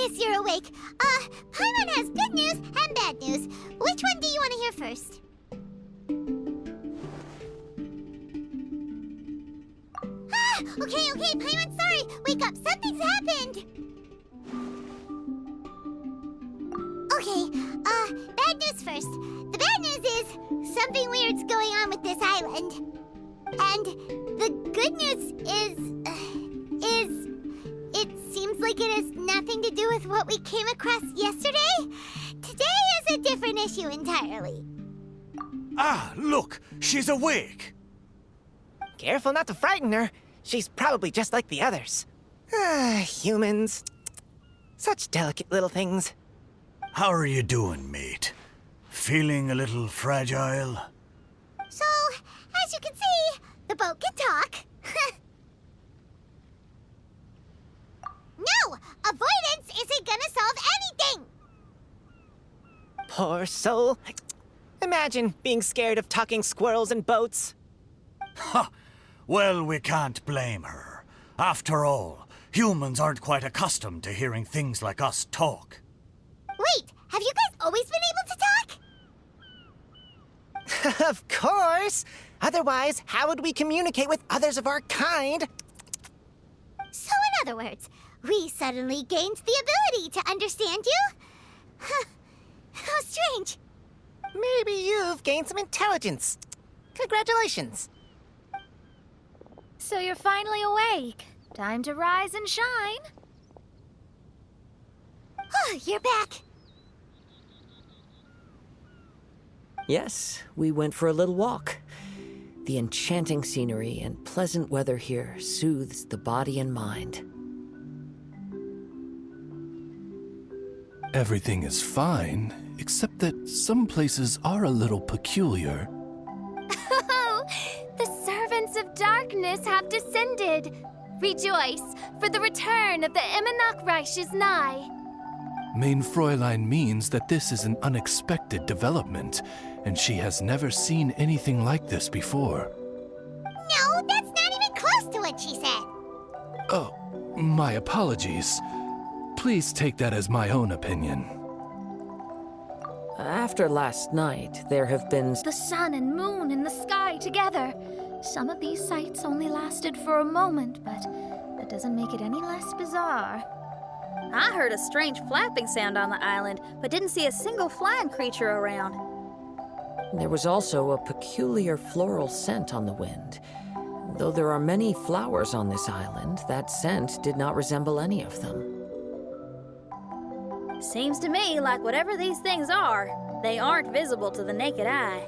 notice you're awake. Paimon has good news and bad news. Which one do you want to hear first? Okay, Paimon, sorry. Wake up, something's happened. Okay, bad news first. The bad news is something weird's going on with this island. And the good news is it seems like it has nothing to do with what we came across yesterday. Today is a different issue entirely. Ah, look, she's awake. Careful not to frighten her. She's probably just like the others. Humans. Such delicate little things. How are you doing, mate? Feeling a little fragile? So, as you can see, the boat can talk. No! Avoidance isn't gonna solve anything! Poor soul. Imagine being scared of talking squirrels and boats. Ha! Well, we can't blame her. After all, humans aren't quite accustomed to hearing things like us talk. Wait, have you guys always been able to talk? Of course! Otherwise, how would we communicate with others of our kind? So in other words, we suddenly gained the ability to understand you? How strange. Maybe you've gained some intelligence. Congratulations. So you're finally awake. Time to rise and shine. Oh, you're back. Yes, we went for a little walk. The enchanting scenery and pleasant weather here soothes the body and mind. Everything is fine, except that some places are a little peculiar. Oh, the servants of darkness have descended. Rejoice, for the return of the Immonok is nigh. Main Fräulein means that this is an unexpected development, and she has never seen anything like this before. No, that's not even close to what she said. Oh, my apologies. Please take that as my own opinion. After last night, there have been... The sun and moon in the sky together. Some of these sights only lasted for a moment, but that doesn't make it any less bizarre. I heard a strange flapping sound on the island, but didn't see a single flying creature around. There was also a peculiar floral scent on the wind. Though there are many flowers on this island, that scent did not resemble any of them. Seems to me like whatever these things are, they aren't visible to the naked eye.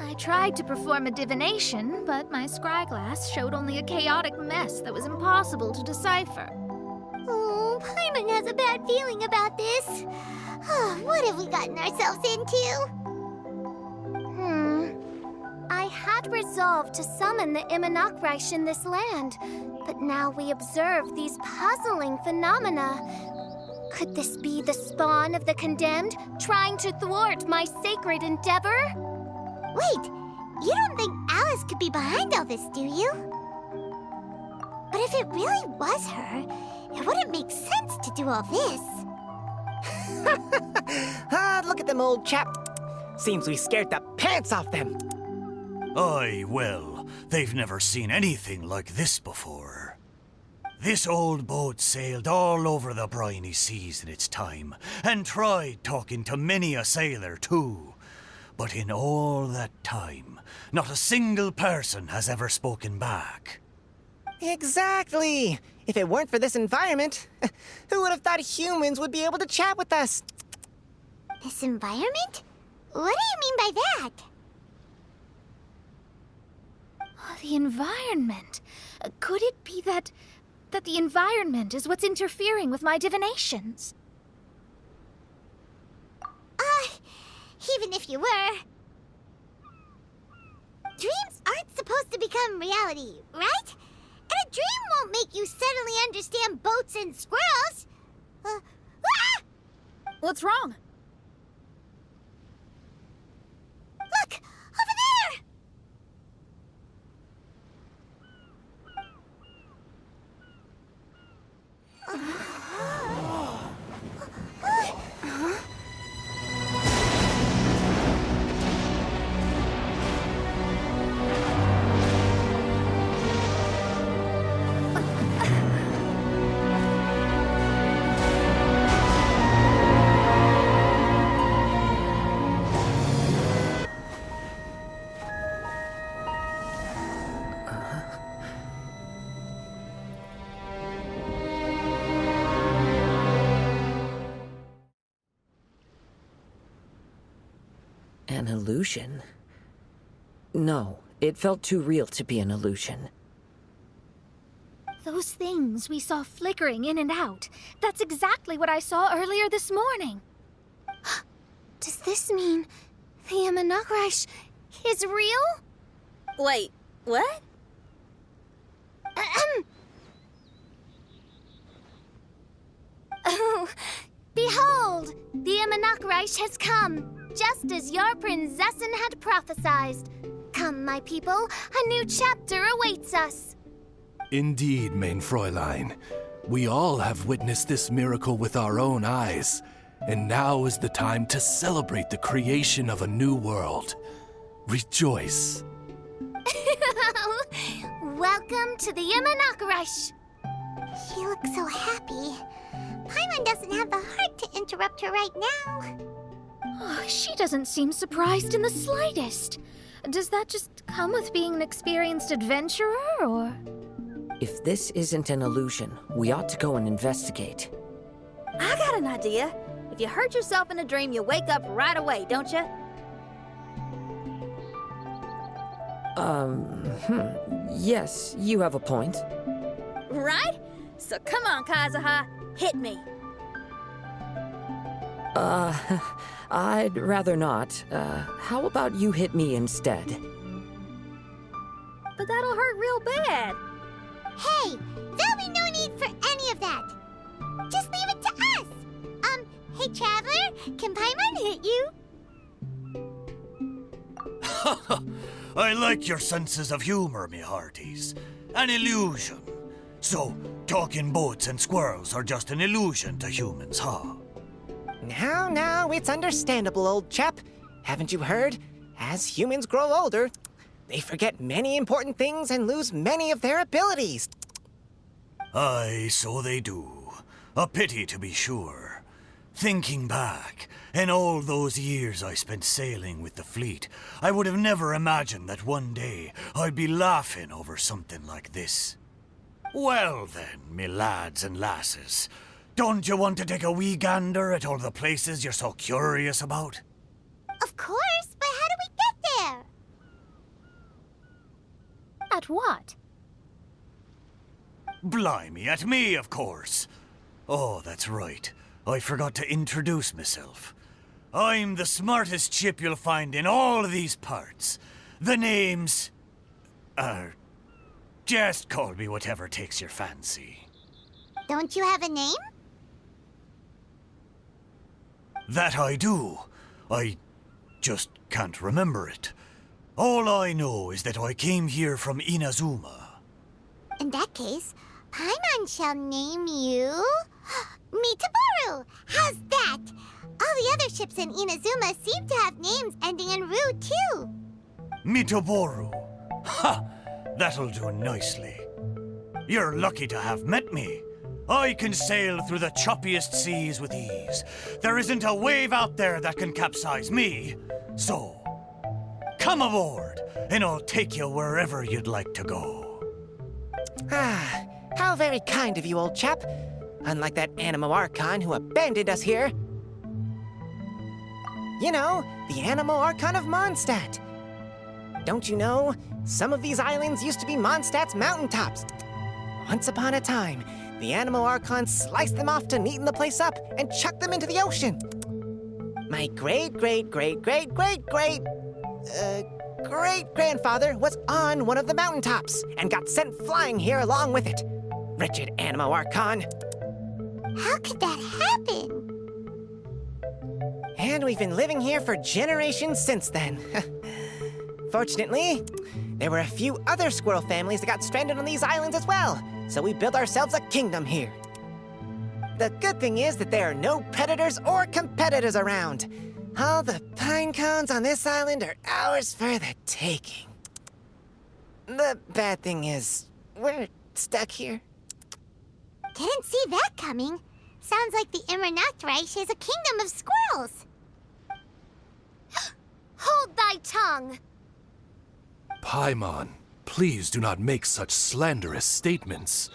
I tried to perform a divination, but my scryglass showed only a chaotic mess that was impossible to decipher. Oh, Paimon has a bad feeling about this. What have we gotten ourselves into? I had resolved to summon the Immonok in this land, but now we observe these puzzling phenomena. Could this be the spawn of the condemned, trying to thwart my sacred endeavor? Wait, you don't think Alice could be behind all this, do you? But if it really was her, it wouldn't make sense to do all this. Look at them, old chap. Seems we scared the pants off them. Aye, well, they've never seen anything like this before. This old boat sailed all over the briny seas in its time, and tried talking to many a sailor too. But in all that time, not a single person has ever spoken back. Exactly. If it weren't for this environment, who would have thought humans would be able to chat with us? This environment? What do you mean by that? Oh, the environment. Could it be that the environment is what's interfering with my divinations? Even if you were... Dreams aren't supposed to become reality, right? And a dream won't make you suddenly understand boats and squirrels. What's wrong? Look! Over there! An illusion? No, it felt too real to be an illusion. Those things we saw flickering in and out. That's exactly what I saw earlier this morning. Does this mean the Imanakrish is real? Wait, what? Oh, behold! The Imanakrish has come, just as your Prinzessin had prophesied. Come, my people, a new chapter awaits us. Indeed, mein Fräulein. We all have witnessed this miracle with our own eyes, and now is the time to celebrate the creation of a new world. Rejoice. Welcome to the Imanakrish. She looks so happy. Paimon doesn't have the heart to interrupt her right now. Oh, she doesn't seem surprised in the slightest. Does that just come with being an experienced adventurer, or...? If this isn't an illusion, we ought to go and investigate. I got an idea. If you hurt yourself in a dream, you wake up right away, don't you? Yes, you have a point. Right? So come on, Kazuha, hit me. I'd rather not. How about you hit me instead? But that'll hurt real bad. Hey, there'll be no need for any of that. Just leave it to us. Hey, Traveler, can Paimon hit you? I like your senses of humor, me hearties. An illusion. So, talking boats and squirrels are just an illusion to humans, huh? Now, it's understandable, old chap. Haven't you heard? As humans grow older, they forget many important things and lose many of their abilities. Aye, so they do. A pity, to be sure. Thinking back, in all those years I spent sailing with the fleet, I would have never imagined that one day I'd be laughing over something like this. Well then, me lads and lasses, don't you want to take a wee gander at all the places you're so curious about? Of course, but how do we get there? At what? Blimey, at me, of course. Oh, that's right. I forgot to introduce myself. I'm the smartest chip you'll find in all of these parts. The name's... just call me whatever takes your fancy. Don't you have a name? That I do. I just can't remember it. All I know is that I came here from Inazuma. In that case, Paimon shall name you... Mitaboru! How's that? All the other ships in Inazuma seem to have names ending in Ru, too. Mitoboru. Ha! That'll do nicely. You're lucky to have met me. I can sail through the choppiest seas with ease. There isn't a wave out there that can capsize me. So, come aboard, and I'll take you wherever you'd like to go. Ah, how very kind of you, old chap. Unlike that Animo Archon who abandoned us here. You know, the Animo Archon of Mondstadt. Don't you know, some of these islands used to be Mondstadt's mountaintops. Once upon a time, the Animo Archon sliced them off to neaten the place up and chucked them into the ocean. My great-great-great-great-great-grandfather was on one of the mountaintops and got sent flying here along with it. Wretched Animo Archon. How could that happen? And we've been living here for generations since then. Fortunately, there were a few other squirrel families that got stranded on these islands as well, so we built ourselves a kingdom here. The good thing is that there are no predators or competitors around. All the pine cones on this island are ours for the taking. The bad thing is, we're stuck here. Didn't see that coming. Sounds like the Imanakrish is a kingdom of squirrels. Hold thy tongue! Paimon, please do not make such slanderous statements.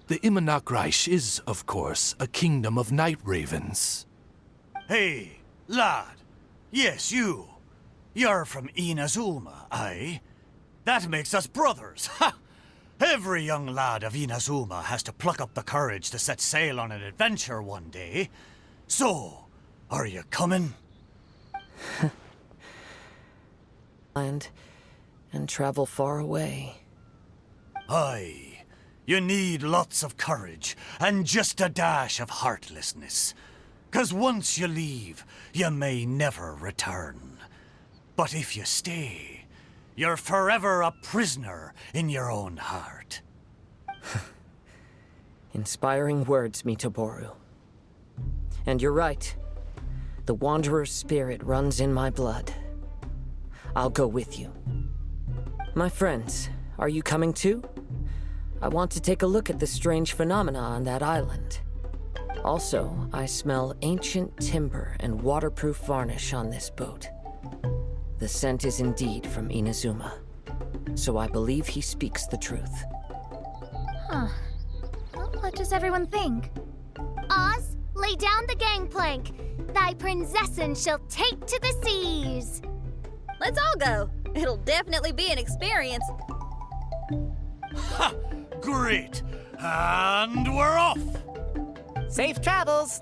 The Imanakrish is, of course, a kingdom of night ravens. Hey, lad. Yes, you. You're from Inazuma, aye? That makes us brothers, ha! Every young lad of Inazuma has to pluck up the courage to set sail on an adventure one day. So, are you coming? And travel far away. Aye. You need lots of courage and just a dash of heartlessness. 'Cause once you leave, you may never return. But if you stay, you're forever a prisoner in your own heart. Inspiring words, Mitoboru. And you're right. The Wanderer's spirit runs in my blood. I'll go with you. My friends, are you coming too? I want to take a look at the strange phenomena on that island. Also, I smell ancient timber and waterproof varnish on this boat. The scent is indeed from Inazuma, so I believe he speaks the truth. Huh. Well, what does everyone think? Oz, lay down the gangplank. Thy princessin shall take to the seas. Let's all go. It'll definitely be an experience. Ha! Great! And we're off! Safe travels!